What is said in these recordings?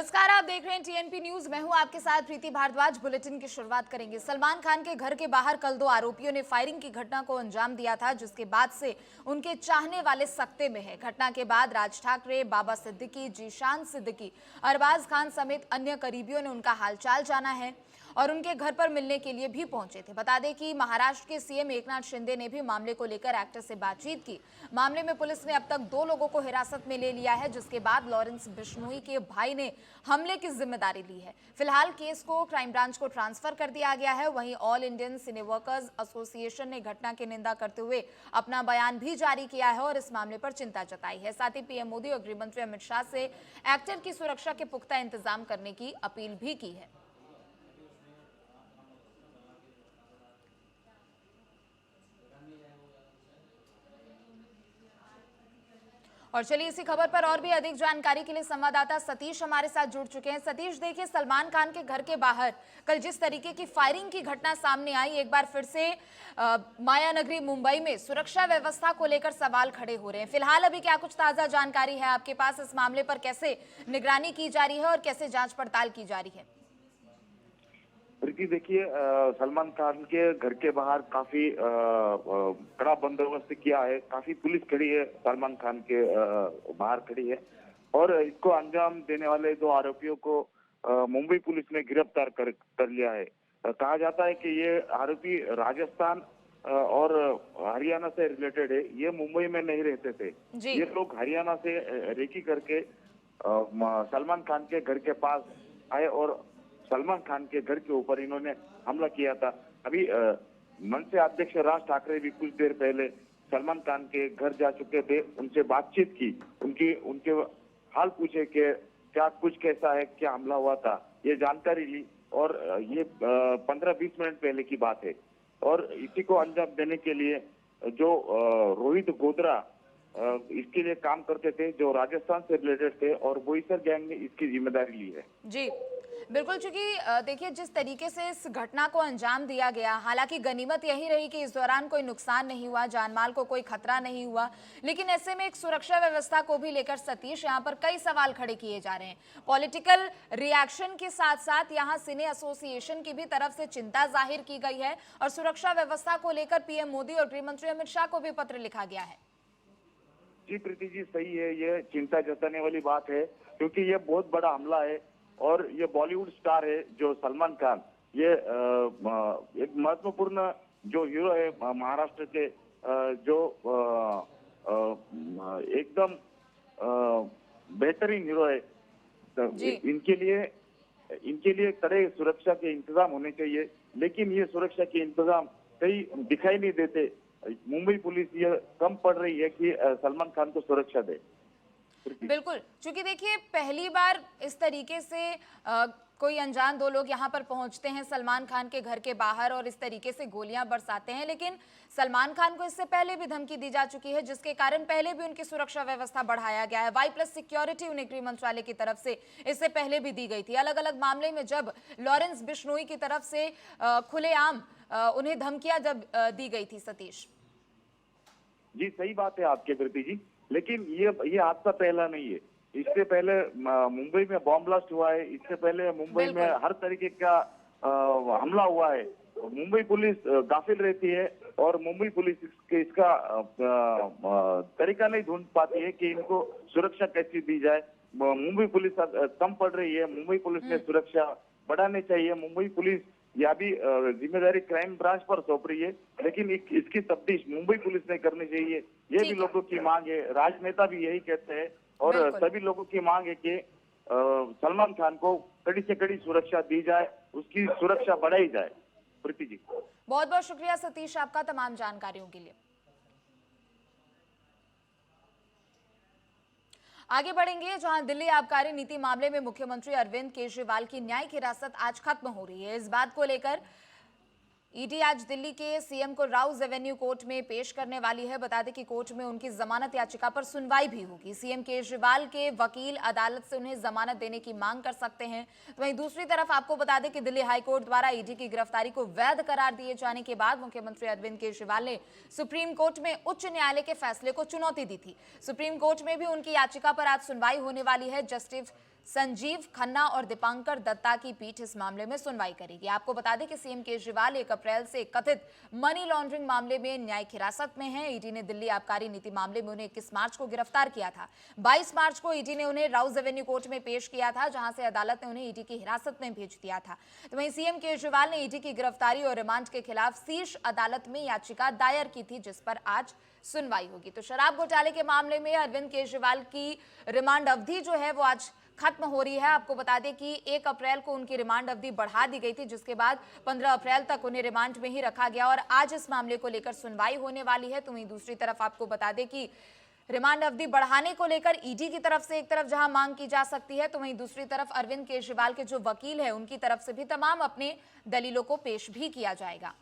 नमस्कार, आप देख रहे हैं टीएनपी न्यूज। मैं हूं आपके साथ प्रीति भारद्वाज। बुलेटिन की शुरुआत करेंगे। सलमान खान के घर के बाहर कल दो आरोपियों ने फायरिंग की घटना को अंजाम दिया था, जिसके बाद से उनके चाहने वाले सख्ते में है। घटना के बाद राज ठाकरे, बाबा सिद्दीकी, जीशान सिद्दीकी, अरबाज खान समेत अन्य करीबियों ने उनका हालचाल जाना है और उनके घर पर मिलने के लिए भी पहुंचे थे। बता दें कि महाराष्ट्र के सीएम एकनाथ शिंदे ने भी मामले को लेकर एक्टर से बातचीत की। मामले में पुलिस ने अब तक 2 लोगों को हिरासत में ले लिया है, जिसके बाद लॉरेंस बिश्नोई के भाई ने हमले की जिम्मेदारी ली है। फिलहाल केस को क्राइम ब्रांच को ट्रांसफर कर दिया गया है। वहीं ऑल इंडियन सिने वर्कर्स एसोसिएशन ने घटना की निंदा करते हुए अपना बयान भी जारी किया है और इस मामले पर चिंता जताई है। साथ ही पीएम मोदी और गृह मंत्री अमित शाह से एक्टर की सुरक्षा के पुख्ता इंतजाम करने की अपील भी की है। और चलिए इसी खबर पर और भी अधिक जानकारी के लिए संवाददाता सतीश हमारे साथ जुड़ चुके हैं। सतीश, देखिए, सलमान खान के घर के बाहर कल जिस तरीके की फायरिंग की घटना सामने आई, एक बार फिर से माया नगरी मुंबई में सुरक्षा व्यवस्था को लेकर सवाल खड़े हो रहे हैं। फिलहाल अभी क्या कुछ ताजा जानकारी है आपके पास? इस मामले पर कैसे निगरानी की जा रही है और कैसे जांच पड़ताल की जा रही है? प्रीति, देखिए, सलमान खान के घर के बाहर काफी कड़ा बंदोबस्त किया है। काफी पुलिस खड़ी है, सलमान खान के बाहर खड़ी है और इसको अंजाम देने वाले 2 आरोपियों को मुंबई पुलिस ने गिरफ्तार कर लिया है। कहा जाता है कि ये आरोपी राजस्थान और हरियाणा से रिलेटेड है। ये मुंबई में नहीं रहते थे। ये लोग हरियाणा से रेकी करके सलमान खान के घर के पास आए और सलमान खान के घर के ऊपर इन्होंने हमला किया था। अभी मनसे अध्यक्ष राज ठाकरे भी कुछ देर पहले सलमान खान के घर जा चुके थे, उनसे बातचीत की, उनके हाल पूछे कि क्या कुछ कैसा है, क्या हमला हुआ था, ये जानकारी ली और ये 15-20 मिनट पहले की बात है। और इसी को अंजाम देने के लिए जो रोहित गोधरा इसके लिए काम करते थे, जो राजस्थान से रिलेटेड थे, और बोईसर गैंग ने इसकी जिम्मेदारी ली है। जी बिल्कुल, चूंकि देखिए, जिस तरीके से इस घटना को अंजाम दिया गया, हालांकि गनीमत यही रही कि इस दौरान कोई नुकसान नहीं हुआ, जानमाल को कोई खतरा नहीं हुआ, लेकिन ऐसे में एक सुरक्षा व्यवस्था को भी लेकर सतीश यहाँ पर कई सवाल खड़े किए जा रहे हैं। पॉलिटिकल रिएक्शन के साथ साथ यहाँ सिने एसोसिएशन की भी तरफ से चिंता जाहिर की गई है और सुरक्षा व्यवस्था को लेकर पीएम मोदी और गृह मंत्री अमित शाह को भी पत्र लिखा गया है। जी प्रीति जी, सही है, ये चिंता जताने वाली बात है क्योंकि ये बहुत बड़ा हमला है और ये बॉलीवुड स्टार है जो सलमान खान, ये एक महत्वपूर्ण जो हीरो है महाराष्ट्र के, जो एकदम बेहतरीन हीरो है। इनके लिए कड़े सुरक्षा के इंतजाम होने चाहिए, लेकिन ये सुरक्षा के इंतजाम कहीं दिखाई नहीं देते। मुंबई पुलिस ये कम पड़ रही है कि सलमान खान को सुरक्षा दे। बिल्कुल, क्योंकि देखिए, पहली बार इस तरीके से कोई अनजान 2 लोग यहाँ पर पहुंचते हैं सलमान खान के घर के बाहर और इस तरीके से गोलियां बरसाते हैं, लेकिन सलमान खान को इससे पहले भी धमकी दी जा चुकी है, जिसके कारण पहले भी उनकी सुरक्षा व्यवस्था बढ़ाया गया है। Y+ सिक्योरिटी उन्हें गृह मंत्रालय की तरफ से इससे पहले भी दी गई थी। अलग अलग मामले में जब लॉरेंस बिश्नोई की तरफ से खुलेआम उन्हें धमकियां जब दी गई थी। सतीश जी, सही बात है आपके प्रति जी, लेकिन ये हादसा पहला नहीं है। इससे पहले मुंबई में बॉम्ब ब्लास्ट हुआ है, इससे पहले मुंबई में हर तरीके का हमला हुआ है। मुंबई पुलिस गाफिल रहती है और मुंबई पुलिस इसका तरीका नहीं ढूंढ पाती है कि इनको सुरक्षा कैसी दी जाए। मुंबई पुलिस कम पड़ रही है, मुंबई पुलिस ने सुरक्षा बढ़ानी चाहिए। मुंबई पुलिस यह भी जिम्मेदारी क्राइम ब्रांच पर सौंप रही है, लेकिन इसकी तफ्तीश मुंबई पुलिस ने करनी चाहिए। ये भी लोगों की मांग है, राजनेता भी यही कहते हैं और सभी लोगों की मांग है कि सलमान खान को कड़ी से कड़ी सुरक्षा दी जाए, उसकी सुरक्षा बढ़ाई जाए। प्रीति जी, बहुत बहुत शुक्रिया सतीश आपका तमाम जानकारियों के लिए। आगे बढ़ेंगे, जहां दिल्ली आबकारी नीति मामले में मुख्यमंत्री अरविंद केजरीवाल की न्यायिक हिरासत आज खत्म हो रही है। इस बात को लेकर ईडी आज दिल्ली के सीएम को राउज एवेन्यू कोर्ट में पेश करने वाली है। बता दें कि कोर्ट में उनकी जमानत याचिका पर सुनवाई भी होगी। सीएम केजरीवाल के वकील अदालत से उन्हें जमानत देने की मांग कर सकते हैं। तो वहीं दूसरी तरफ आपको बता दें कि दिल्ली हाईकोर्ट द्वारा ईडी की गिरफ्तारी को वैध करार दिए जाने के बाद मुख्यमंत्री अरविंद केजरीवाल ने सुप्रीम कोर्ट में उच्च न्यायालय के फैसले को चुनौती दी थी। सुप्रीम कोर्ट में भी उनकी याचिका पर आज सुनवाई होने वाली है। जस्टिस संजीव खन्ना और दीपांकर दत्ता की पीठ इस मामले में सुनवाई करेगी। आपको बता दें कि सीएम केजरीवाल 1 अप्रैल से कथित मनी लॉन्ड्रिंग मामले में न्यायिक हिरासत में हैं। ईडी ने दिल्ली आबकारी नीति मामले में उन्हें 21 मार्च को गिरफ्तार किया था। 22 मार्च को ईडी ने उन्हें राउज एवेन्यू कोर्ट में पेश किया था, जहां से अदालत ने उन्हें ईडी की हिरासत में भेज दिया था। तो वहीं सीएम केजरीवाल ने ईडी की गिरफ्तारी और रिमांड के खिलाफ शीर्ष अदालत में याचिका दायर की थी, जिस पर आज सुनवाई होगी। तो शराब घोटाले के मामले में अरविंद केजरीवाल की रिमांड अवधि जो है वो आज खत्म हो रही है। आपको बता दें कि 1 अप्रैल को उनकी रिमांड अवधि बढ़ा दी गई थी, जिसके बाद 15 अप्रैल तक उन्हें रिमांड में ही रखा गया और आज इस मामले को लेकर सुनवाई होने वाली है। तो वहीं दूसरी तरफ आपको बता दें कि रिमांड अवधि बढ़ाने को लेकर ईडी की तरफ से एक तरफ जहां मांग की जा सकती है, तो वहीं दूसरी तरफ अरविंद केजरीवाल के जो वकील है उनकी तरफ से भी तमाम अपने दलीलों को पेश भी किया जाएगा।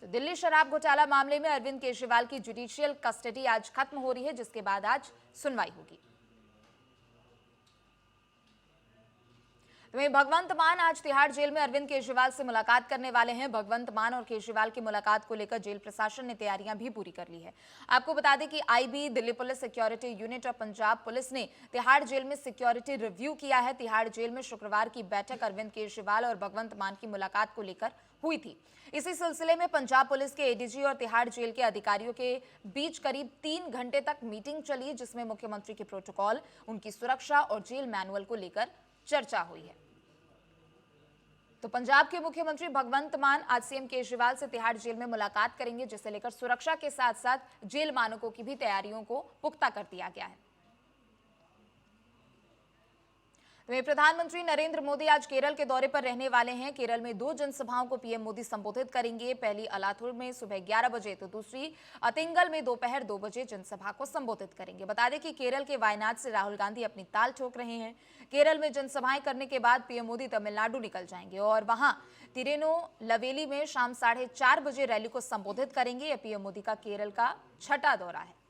तो दिल्ली शराब घोटाला मामले में अरविंद केजरीवाल की जुडिशियल कस्टडी आज खत्म हो रही है, जिसके बाद आज सुनवाई होगी। वहीं भगवंत मान आज तिहाड़ जेल में अरविंद केजरीवाल से मुलाकात करने वाले हैं। भगवंत मान और केजरीवाल की मुलाकात को लेकर जेल प्रशासन ने तैयारियां भी पूरी कर ली है। आपको बता दें कि IB, Delhi police security unit और पंजाब पुलिस ने तिहाड़ जेल में सिक्योरिटी रिव्यू किया है। तिहाड़ जेल में शुक्रवार की बैठक अरविंद केजरीवाल और भगवंत मान की मुलाकात को लेकर हुई थी। इसी सिलसिले में पंजाब पुलिस के एडीजी और तिहाड़ जेल के अधिकारियों के बीच करीब 3 घंटे तक मीटिंग चली, जिसमें मुख्यमंत्री के प्रोटोकॉल, उनकी सुरक्षा और जेल मैनुअल को लेकर चर्चा हुई है। तो पंजाब के मुख्यमंत्री भगवंत मान आज सीएम केजरीवाल से तिहाड़ जेल में मुलाकात करेंगे, जिसे लेकर सुरक्षा के साथ साथ जेल मानकों की भी तैयारियों को पुख्ता कर दिया गया है। तो प्रधानमंत्री नरेंद्र मोदी आज केरल के दौरे पर रहने वाले हैं। केरल में 2 जनसभाओं को पीएम मोदी संबोधित करेंगे। पहली अलाथुर में सुबह 11 बजे तो दूसरी अतिंगल में दोपहर 2 बजे जनसभा को संबोधित करेंगे। बता दें कि केरल के वायनाड से राहुल गांधी अपनी ताल ठोक रहे हैं। केरल में जनसभाएं करने के बाद पीएम मोदी तमिलनाडु निकल जाएंगे और वहां तिरुनेलवेली में शाम 4:30 बजे रैली को संबोधित करेंगे। यह पीएम मोदी का केरल का 6वां दौरा है।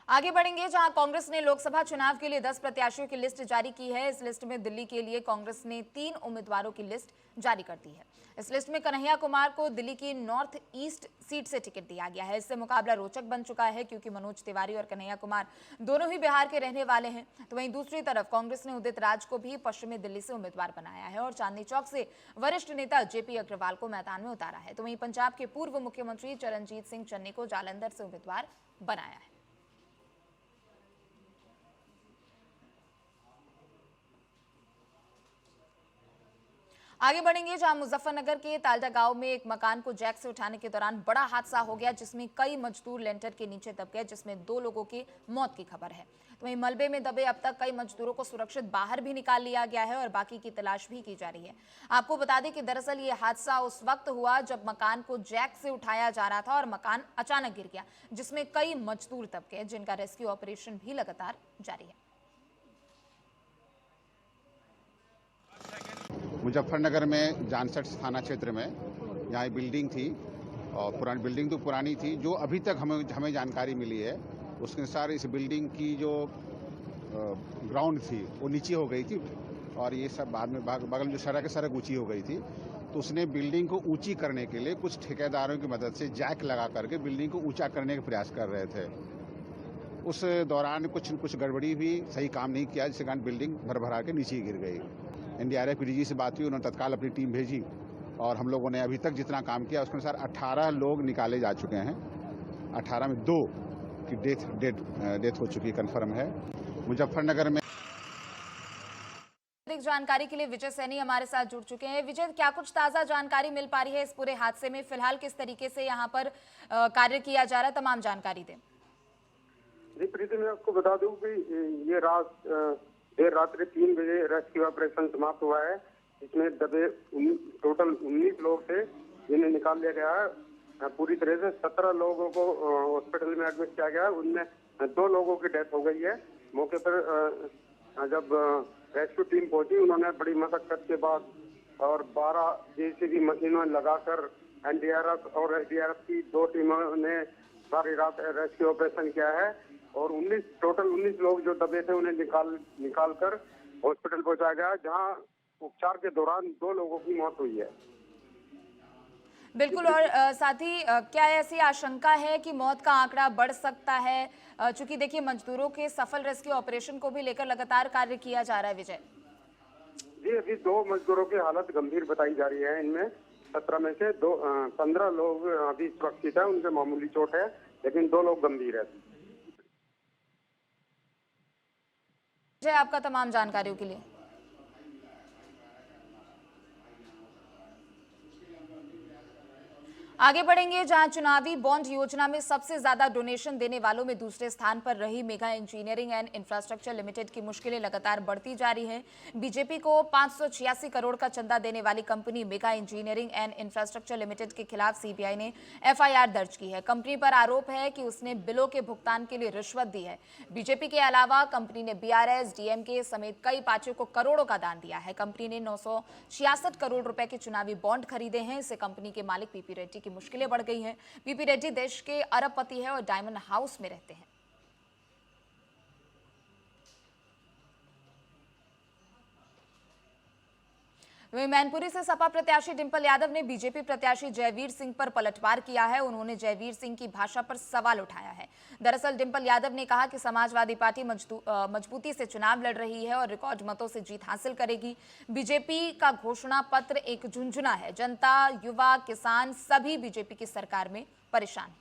आगे बढ़ेंगे, जहां कांग्रेस ने लोकसभा चुनाव के लिए 10 प्रत्याशियों की लिस्ट जारी की है। इस लिस्ट में दिल्ली के लिए कांग्रेस ने 3 उम्मीदवारों की लिस्ट जारी कर दी है। इस लिस्ट में कन्हैया कुमार को दिल्ली की नॉर्थ ईस्ट सीट से टिकट दिया गया है। इससे मुकाबला रोचक बन चुका है, क्योंकि मनोज तिवारी और कन्हैया कुमार दोनों ही बिहार के रहने वाले हैं। तो वहीं दूसरी तरफ कांग्रेस ने उदित राज को भी पश्चिमी दिल्ली से उम्मीदवार बनाया है और चांदनी चौक से वरिष्ठ नेता जेपी अग्रवाल को मैदान में उतारा है। तो वहीं पंजाब के पूर्व मुख्यमंत्री चरणजीत सिंह चन्नी को जालंधर से उम्मीदवार बनाया है। आगे बढ़ेंगे, जहां मुजफ्फरनगर के तालडा गांव में एक मकान को जैक से उठाने के दौरान बड़ा हादसा हो गया, जिसमें कई मजदूर लेंटर के नीचे दब गए, जिसमें 2 लोगों की मौत की खबर है। तो वहीं मलबे में दबे अब तक कई मजदूरों को सुरक्षित बाहर भी निकाल लिया गया है और बाकी की तलाश भी की जा रही है। आपको बता दें कि दरअसल ये हादसा उस वक्त हुआ जब मकान को जैक से उठाया जा रहा था और मकान अचानक गिर गया, जिसमें कई मजदूर दब गए, जिनका रेस्क्यू ऑपरेशन भी लगातार जारी है। मुजफ्फरनगर में जानसठ थाना क्षेत्र में यहाँ एक बिल्डिंग थी और पुरानी बिल्डिंग तो पुरानी थी। जो अभी तक हमें जानकारी मिली है उसके अनुसार इस बिल्डिंग की जो ग्राउंड थी वो नीचे हो गई थी और ये सब बाद में बगल में जो सड़क ऊंची हो गई थी। तो उसने बिल्डिंग को ऊंची करने के लिए कुछ ठेकेदारों की मदद से जैक लगा करके बिल्डिंग को ऊंचा करने का प्रयास कर रहे थे। उस दौरान कुछ गड़बड़ी भी, सही काम नहीं किया, जिसके कारण बिल्डिंग भरभरा के नीचे गिर गई। एनडीआरएफ डीजी से बात हुई, उन्होंने तत्काल अपनी टीम भेजी और हम लोगों ने अभी तक जितना काम किया उसके अनुसार 18 लोग निकाले जा चुके हैं। 18 में 2 की डेथ हो चुकी, कंफर्म है। मुजफ्फरनगर में अधिक जानकारी के लिए विजय सैनी हमारे साथ जुड़ चुके हैं। विजय, क्या कुछ ताजा जानकारी मिल पा रही है इस पूरे हादसे में? फिलहाल किस तरीके से यहाँ पर कार्य किया जा रहा है, तमाम जानकारी दें। जी प्रीति, मैं आपको बता दूं कि ये देर रात्रि 3 बजे रेस्क्यू ऑपरेशन समाप्त हुआ है। इसमें दबे टोटल 19 लोग थे, जिन्हें निकाल लिया गया है। पूरी तरह से 17 लोगों को हॉस्पिटल में एडमिट किया गया है। उनमें 2 लोगों की डेथ हो गई है। मौके पर जब रेस्क्यू टीम पहुंची, उन्होंने बड़ी मशक्कत के बाद और 12 जेसीबी मशीनों लगाकर एनडीआरएफ और एसडीआरएफ की 2 टीमों ने सारी रात रेस्क्यू ऑपरेशन किया है और 19 लोग जो दबे थे उन्हें निकाल कर हॉस्पिटल पहुंचाया गया, जहां उपचार के दौरान 2 लोगों की मौत हुई है। बिल्कुल। और साथ ही क्या ऐसी आशंका है कि मौत का आंकड़ा बढ़ सकता है? चूंकि देखिए मजदूरों के सफल रेस्क्यू ऑपरेशन को भी लेकर लगातार कार्य किया जा रहा है। विजय जी, अभी 2 मजदूरों की हालत गंभीर बताई जा रही है। इनमें 17 में से 15 लोग अभी सुरक्षित है, उनके मामूली चोट है, लेकिन 2 लोग गंभीर है। विजय, आपका तमाम जानकारियों के लिए। आगे बढ़ेंगे, जहां चुनावी बॉन्ड योजना में सबसे ज्यादा डोनेशन देने वालों में दूसरे स्थान पर रही mega engineering and infrastructure limited की मुश्किलें लगातार बढ़ती जा रही हैं। बीजेपी को 586 करोड़ का चंदा देने वाली company mega engineering and infrastructure limited के खिलाफ सीबीआई ने एफआईआर दर्ज की है। कंपनी पर आरोप है कि उसने बिलों के भुगतान के लिए रिश्वत दी है। बीजेपी के अलावा कंपनी ने बीआरएस, डीएमके समेत कई पार्टियों को करोड़ों का दान दिया है। कंपनी ने 966 करोड़ रुपए के चुनावी बॉन्ड खरीदे हैं। इससे कंपनी के मालिक पीपी रेड्डी की मुश्किलें बढ़ गई हैं। पीपी रेड्डी देश के अरबपति है और डायमंड हाउस में रहते हैं। वहीं मैनपुरी से सपा प्रत्याशी डिंपल यादव ने बीजेपी प्रत्याशी जयवीर सिंह पर पलटवार किया है। उन्होंने जयवीर सिंह की भाषा पर सवाल उठाया है। दरअसल डिंपल यादव ने कहा कि समाजवादी पार्टी मजबूती से चुनाव लड़ रही है और रिकॉर्ड मतों से जीत हासिल करेगी। बीजेपी का घोषणा पत्र एक झुंझुना है। जनता, युवा, किसान सभी बीजेपी की सरकार में परेशान है।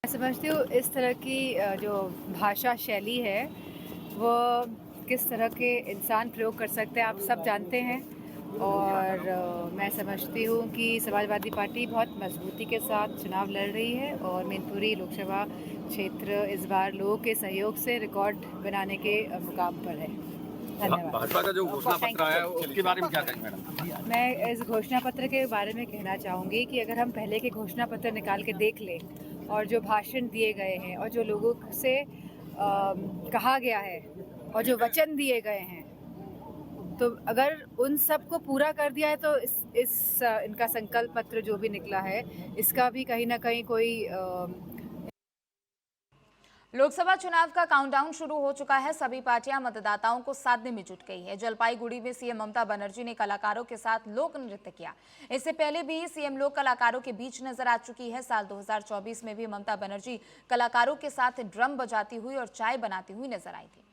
मैं समझती हूँ इस तरह की जो भाषा शैली है वो किस तरह के इंसान प्रयोग कर सकते हैं, आप सब जानते हैं। और मैं समझती हूँ कि समाजवादी पार्टी बहुत मजबूती के साथ चुनाव लड़ रही है और मैनपुरी लोकसभा क्षेत्र इस बार लोगों के सहयोग से रिकॉर्ड बनाने के मुकाम पर है। धन्यवाद। भाजपा का जो घोषणा पत्र आया है उसके बारे में क्या कहेंगे मैडम? मैं इस घोषणा पत्र के बारे में कहना चाहूँगी कि अगर हम पहले के घोषणा पत्र निकाल के देख लें और जो भाषण दिए गए हैं और जो लोगों से कहा गया है और जो वचन दिए गए हैं, तो अगर उन सब को पूरा कर दिया है तो इनका संकल्प पत्र जो भी निकला है इसका भी कहीं ना कहीं कोई लोकसभा चुनाव का काउंटडाउन शुरू हो चुका है। सभी पार्टियां मतदाताओं को साधने में जुट गई है। जलपाईगुड़ी में सीएम ममता बनर्जी ने कलाकारों के साथ लोक नृत्य किया। इससे पहले भी सीएम लोक कलाकारों के बीच नजर आ चुकी है। साल 2024 में भी ममता बनर्जी कलाकारों के साथ ड्रम बजाती हुई और चाय बनाती हुई नजर आई थी।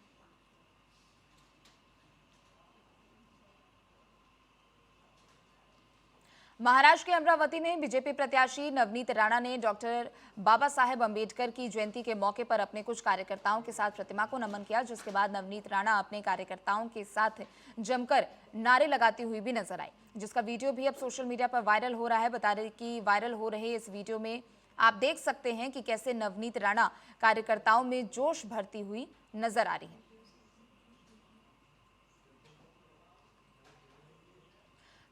महाराष्ट्र के अमरावती में बीजेपी प्रत्याशी नवनीत राणा ने डॉक्टर बाबा साहेब अंबेडकर की जयंती के मौके पर अपने कुछ कार्यकर्ताओं के साथ प्रतिमा को नमन किया, जिसके बाद नवनीत राणा अपने कार्यकर्ताओं के साथ जमकर नारे लगाती हुई भी नजर आई, जिसका वीडियो भी अब सोशल मीडिया पर वायरल हो रहा है। बता दें कि वायरल हो रहे इस वीडियो में आप देख सकते हैं कि कैसे नवनीत राणा कार्यकर्ताओं में जोश भरती हुई नजर आ रही है।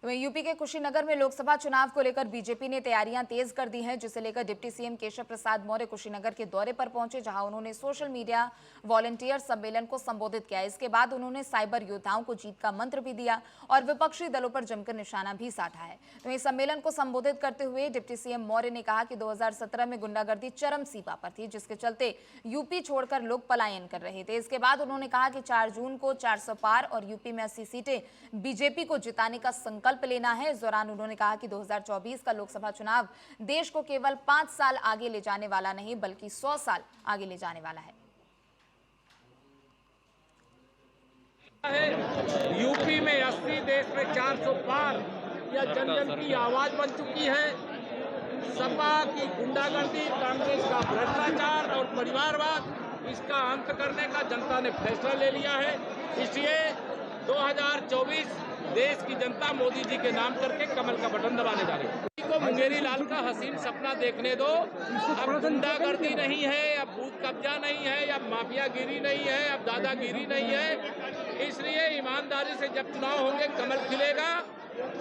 यूपी के कुशीनगर में लोकसभा चुनाव को लेकर बीजेपी ने तैयारियां तेज कर दी हैं, जिसे लेकर डिप्टी सीएम केशव प्रसाद मौर्य कुशीनगर के दौरे पर पहुंचे, जहां उन्होंने सोशल मीडिया वॉलंटियर सम्मेलन को संबोधित किया। इसके बाद उन्होंने साइबर योद्धाओं को जीत का मंत्र भी दिया और विपक्षी दलों पर जमकर निशाना भी साधा है। तो इस सम्मेलन को संबोधित करते हुए डिप्टी सीएम मौर्य ने कहा कि 2017 में गुंडागर्दी चरम सीमा पर थी, जिसके चलते यूपी छोड़कर लोग पलायन कर रहे थे। इसके बाद उन्होंने कहा कि 4 जून को 400 पार और यूपी में 80 सीटें बीजेपी को जिताने का संकल्प लेना है। इस दौरान उन्होंने कहा कि 2024 का लोकसभा चुनाव देश को केवल 5 साल आगे ले जाने वाला नहीं बल्कि 100 साल आगे ले जाने वाला है। यूपी में 80, देश में 400 पार, यह जन जन की आवाज बन चुकी है। सपा की गुंडागर्दी, कांग्रेस का भ्रष्टाचार और परिवारवाद, इसका अंत करने का जनता ने फैसला ले लिया है। इसलिए 2024 देश की जनता मोदी जी के नाम करके कमल का बटन दबाने जा रही है। को मुंगेरी लाल का हसीन सपना देखने दो। अब गुंडागर्दी नहीं है, अब बूथ कब्जा नहीं है, अब माफियागिरी नहीं है, अब दादागिरी नहीं है। इसलिए ईमानदारी से जब चुनाव होंगे कमल खिलेगा।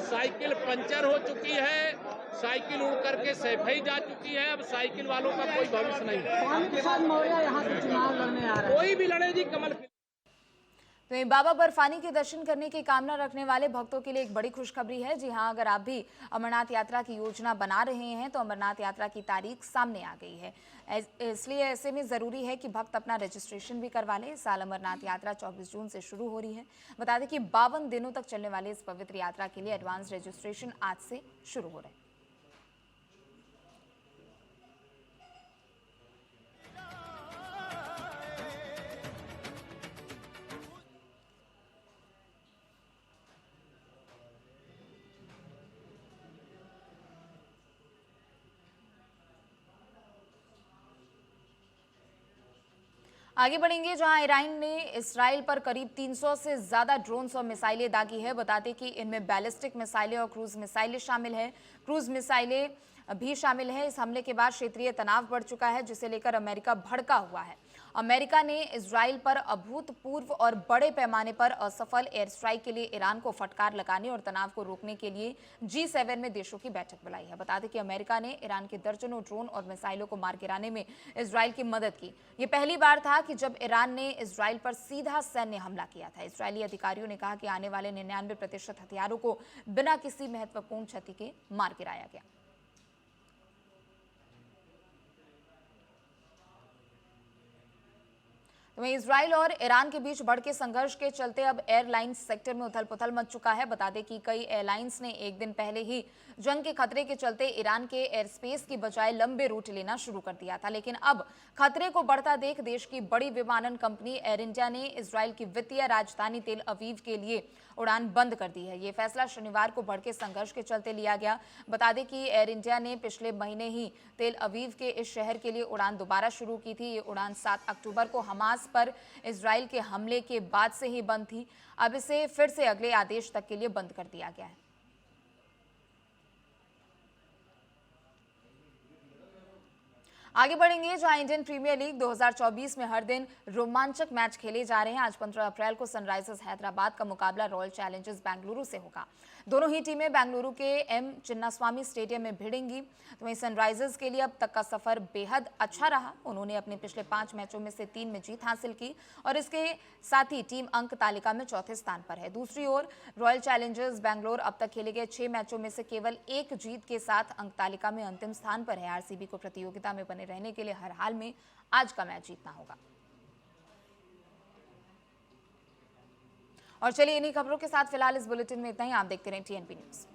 साइकिल पंचर हो चुकी है, साइकिल उड़ करके सैफई जा चुकी है, अब साइकिल वालों का कोई भविष्य नहीं। कौन किसान मौर्य यहाँ से चुनाव लड़ने आ रहे हैं? कोई भी लड़े जी, कमल। तो ये बाबा बर्फानी के दर्शन करने की कामना रखने वाले भक्तों के लिए एक बड़ी खुशखबरी है। जी हां, अगर आप भी अमरनाथ यात्रा की योजना बना रहे हैं तो अमरनाथ यात्रा की तारीख सामने आ गई है। इसलिए ऐसे में ज़रूरी है कि भक्त अपना रजिस्ट्रेशन भी करवा लें। इस साल अमरनाथ यात्रा 24 जून से शुरू हो रही है। बता दें कि 52 दिनों तक चलने वाले इस पवित्र यात्रा के लिए एडवांस रजिस्ट्रेशन आज से शुरू हो रहे हैं। आगे बढ़ेंगे, जहां ईरान ने इसराइल पर करीब 300 से ज्यादा ड्रोन्स और मिसाइलें दागी है। बताते कि इनमें बैलिस्टिक मिसाइलें और क्रूज मिसाइलें शामिल है। क्रूज मिसाइलें भी शामिल है। इस हमले के बाद क्षेत्रीय तनाव बढ़ चुका है, जिसे लेकर अमेरिका भड़का हुआ है। अमेरिका ने इजराइल पर अभूतपूर्व और बड़े पैमाने पर असफल एयर स्ट्राइक के लिए ईरान को फटकार लगाने और तनाव को रोकने के लिए G7 में देशों की बैठक बुलाई है। बता दें कि अमेरिका ने ईरान के दर्जनों ड्रोन और मिसाइलों को मार गिराने में इजराइल की मदद की। ये पहली बार था कि जब ईरान ने इजराइल पर सीधा सैन्य हमला किया था। इजरायली अधिकारियों ने कहा कि आने वाले 99% हथियारों को बिना किसी महत्वपूर्ण क्षति के मार गिराया गया। तो वहीं इजराइल और ईरान के बीच बढ़ते संघर्ष के चलते अब एयरलाइंस सेक्टर में उथल पुथल मच चुका है। बता दें कि कई एयरलाइंस ने एक दिन पहले ही जंग के खतरे के चलते ईरान के एयर स्पेस की बजाय लंबे रूट लेना शुरू कर दिया था। लेकिन अब खतरे को बढ़ता देख देश की बड़ी विमानन कंपनी एयर इंडिया ने इजराइल की वित्तीय राजधानी तेल अवीव के लिए उड़ान बंद कर दी है। ये फैसला शनिवार को बढ़ते संघर्ष के चलते लिया गया। बता दें कि एयर इंडिया ने पिछले महीने ही तेल अवीव के इस शहर के लिए उड़ान दोबारा शुरू की थी। ये उड़ान 7 अक्टूबर को हमास पर इजराइल के हमले के बाद से ही बंद थी। अब इसे फिर से अगले आदेश तक के लिए बंद कर दिया गया है। आगे बढ़ेंगे, जहां इंडियन प्रीमियर लीग 2024 में हर दिन रोमांचक मैच खेले जा रहे हैं। आज 15 अप्रैल को सनराइजर्स हैदराबाद का मुकाबला रॉयल चैलेंजर्स बेंगलुरु से होगा। दोनों ही टीमें बेंगलुरु के एम चिन्नास्वामी स्टेडियम में भिड़ेंगी। तो वहीं सनराइजर्स के लिए अब तक का सफर बेहद अच्छा रहा। उन्होंने अपने पिछले 5 मैचों में से 3 में जीत हासिल की और इसके साथ ही टीम अंक तालिका में चौथे स्थान पर है। दूसरी ओर रॉयल चैलेंजर्स बेंगलोर अब तक खेले गए 6 मैचों में से केवल 1 जीत के साथ अंक तालिका में अंतिम स्थान पर है। आरसीबी को प्रतियोगिता में बने रहने के लिए हर हाल में आज का मैच जीतना होगा। और चलिए इन्हीं खबरों के साथ फिलहाल इस बुलेटिन में इतना ही। आप देखते रहें TNP न्यूज़।